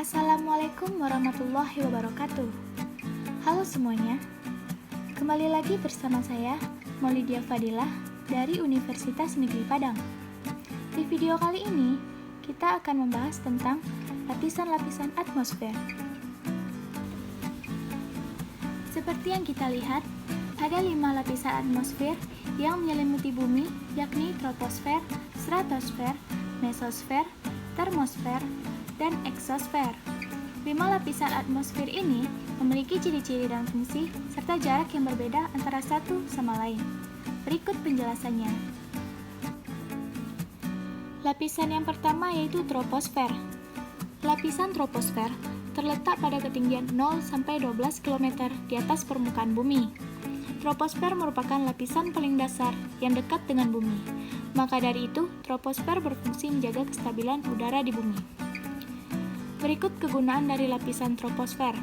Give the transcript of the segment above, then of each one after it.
Assalamualaikum warahmatullahi wabarakatuh. Halo semuanya, kembali lagi bersama saya, Maulidia Fadilah dari Universitas Negeri Padang. Di video kali ini, kita akan membahas tentang lapisan-lapisan atmosfer. Seperti yang kita lihat, ada 5 lapisan atmosfer yang menyelimuti bumi, yakni troposfer, stratosfer, mesosfer, termosfer, dan eksosfer. 5 lapisan atmosfer ini memiliki ciri-ciri dan fungsi serta jarak yang berbeda antara satu sama lain. Berikut penjelasannya. Lapisan yang pertama yaitu troposfer. Lapisan troposfer terletak pada ketinggian 0 sampai 12 km di atas permukaan bumi. Troposfer merupakan lapisan paling dasar yang dekat dengan bumi. Maka dari itu, troposfer berfungsi menjaga kestabilan udara di bumi. Berikut kegunaan dari lapisan troposfer.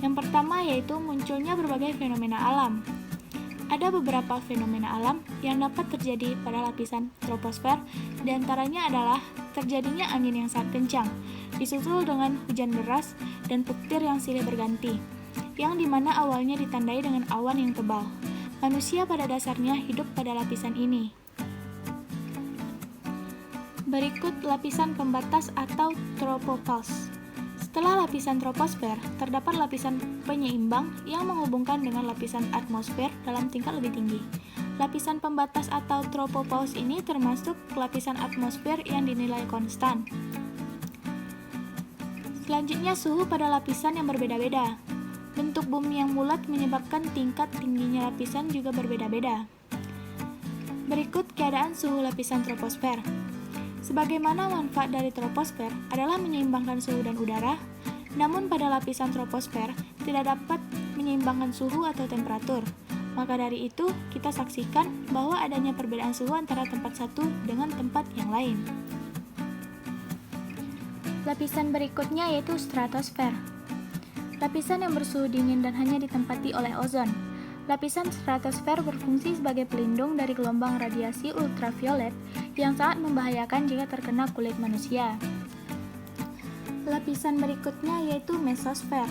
Yang pertama yaitu munculnya berbagai fenomena alam. Ada beberapa fenomena alam yang dapat terjadi pada lapisan troposfer, di antaranya adalah terjadinya angin yang sangat kencang, disusul dengan hujan deras dan petir yang silih berganti, yang dimana awalnya ditandai dengan awan yang tebal. Manusia pada dasarnya hidup pada lapisan ini. Berikut lapisan pembatas atau tropopause. Setelah lapisan troposfer, terdapat lapisan penyeimbang yang menghubungkan dengan lapisan atmosfer dalam tingkat lebih tinggi. Lapisan pembatas atau tropopause ini termasuk lapisan atmosfer yang dinilai konstan. Selanjutnya, suhu pada lapisan yang berbeda-beda. Bentuk bumi yang bulat menyebabkan tingkat tingginya lapisan juga berbeda-beda. Berikut keadaan suhu lapisan troposfer. Sebagaimana manfaat dari troposfer adalah menyeimbangkan suhu dan udara, namun pada lapisan troposfer tidak dapat menyeimbangkan suhu atau temperatur. Maka dari itu, kita saksikan bahwa adanya perbedaan suhu antara tempat satu dengan tempat yang lain. Lapisan berikutnya yaitu stratosfer. Lapisan yang bersuhu dingin dan hanya ditempati oleh ozon. Lapisan stratosfer berfungsi sebagai pelindung dari gelombang radiasi ultraviolet yang sangat membahayakan jika terkena kulit manusia. Lapisan berikutnya yaitu mesosfer.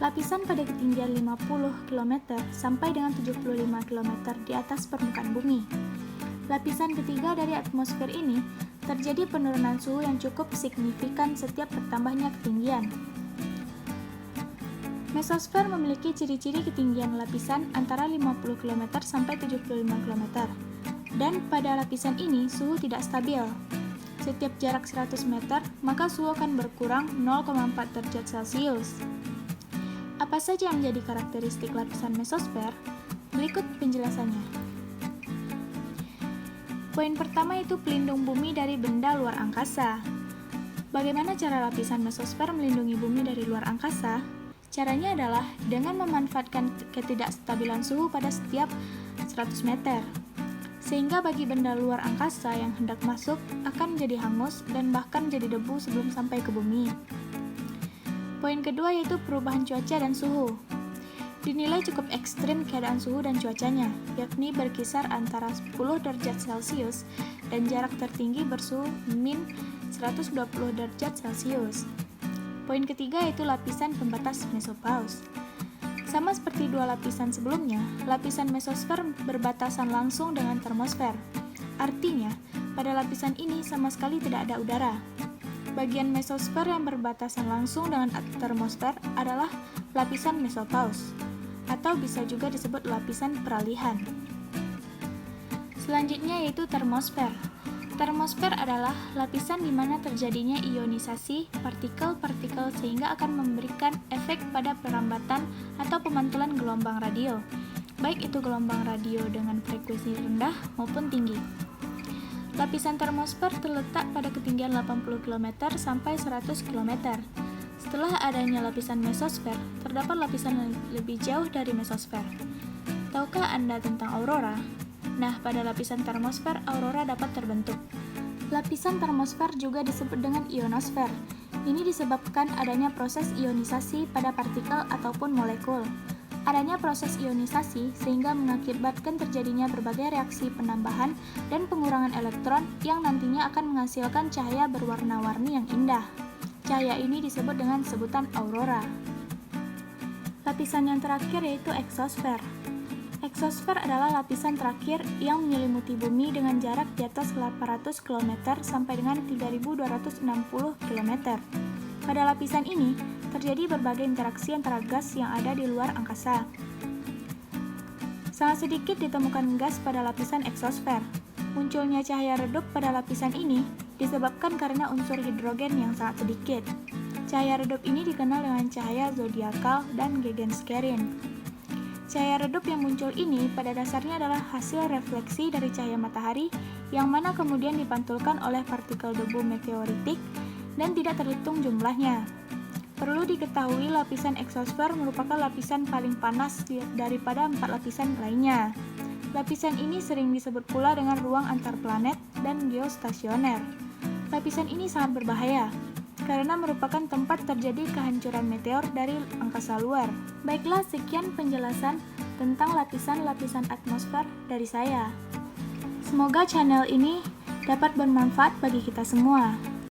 Lapisan pada ketinggian 50 km sampai dengan 75 km di atas permukaan bumi. Lapisan ketiga dari atmosfer ini terjadi penurunan suhu yang cukup signifikan setiap bertambahnya ketinggian. Mesosfer memiliki ciri-ciri ketinggian lapisan antara 50 km sampai 75 km. Dan pada lapisan ini suhu tidak stabil. Setiap jarak 100 meter, maka suhu akan berkurang 0,4 derajat Celcius. Apa saja yang menjadi karakteristik lapisan mesosfer? Berikut penjelasannya. Poin pertama yaitu pelindung bumi dari benda luar angkasa. Bagaimana cara lapisan mesosfer melindungi bumi dari luar angkasa? Caranya adalah dengan memanfaatkan ketidakstabilan suhu pada setiap 100 meter. Sehingga bagi benda luar angkasa yang hendak masuk akan menjadi hangus dan bahkan jadi debu sebelum sampai ke bumi. Poin kedua yaitu perubahan cuaca dan suhu. Dinilai cukup ekstrim keadaan suhu dan cuacanya, yakni berkisar antara 10 derajat Celcius dan jarak tertinggi bersuhu min 120 derajat Celcius. Poin ketiga yaitu lapisan pembatas mesopause. Sama seperti dua lapisan sebelumnya, lapisan mesosfer berbatasan langsung dengan termosfer. Artinya, pada lapisan ini sama sekali tidak ada udara. Bagian mesosfer yang berbatasan langsung dengan termosfer adalah lapisan mesopause, atau bisa juga disebut lapisan peralihan. Selanjutnya yaitu termosfer. Termosfer adalah lapisan di mana terjadinya ionisasi partikel-partikel sehingga akan memberikan efek pada perambatan atau pemantulan gelombang radio, baik itu gelombang radio dengan frekuensi rendah maupun tinggi. Lapisan termosfer terletak pada ketinggian 80 km sampai 100 km. Setelah adanya lapisan mesosfer, terdapat lapisan lebih jauh dari mesosfer. Tahukah Anda tentang aurora? Nah, pada lapisan termosfer, aurora dapat terbentuk. Lapisan termosfer juga disebut dengan ionosfer. Ini disebabkan adanya proses ionisasi pada partikel ataupun molekul. Adanya proses ionisasi sehingga mengakibatkan terjadinya berbagai reaksi penambahan dan pengurangan elektron yang nantinya akan menghasilkan cahaya berwarna-warni yang indah. Cahaya ini disebut dengan sebutan aurora. Lapisan yang terakhir yaitu eksosfer. Eksosfer adalah lapisan terakhir yang menyelimuti bumi dengan jarak di atas 800 km sampai dengan 3260 km. Pada lapisan ini, terjadi berbagai interaksi antara gas yang ada di luar angkasa. Sangat sedikit ditemukan gas pada lapisan eksosfer. Munculnya cahaya redup pada lapisan ini disebabkan karena unsur hidrogen yang sangat sedikit. Cahaya redup ini dikenal dengan cahaya zodiakal dan Gaganskerin. Cahaya redup yang muncul ini pada dasarnya adalah hasil refleksi dari cahaya matahari yang mana kemudian dipantulkan oleh partikel debu meteoritik dan tidak terhitung jumlahnya. Perlu diketahui lapisan eksosfer merupakan lapisan paling panas daripada 4 lapisan lainnya. Lapisan ini sering disebut pula dengan ruang antar planet dan geostasioner. Lapisan ini sangat berbahaya karena merupakan tempat terjadi kehancuran meteor dari angkasa luar. Baiklah, sekian penjelasan tentang lapisan-lapisan atmosfer dari saya. Semoga channel ini dapat bermanfaat bagi kita semua.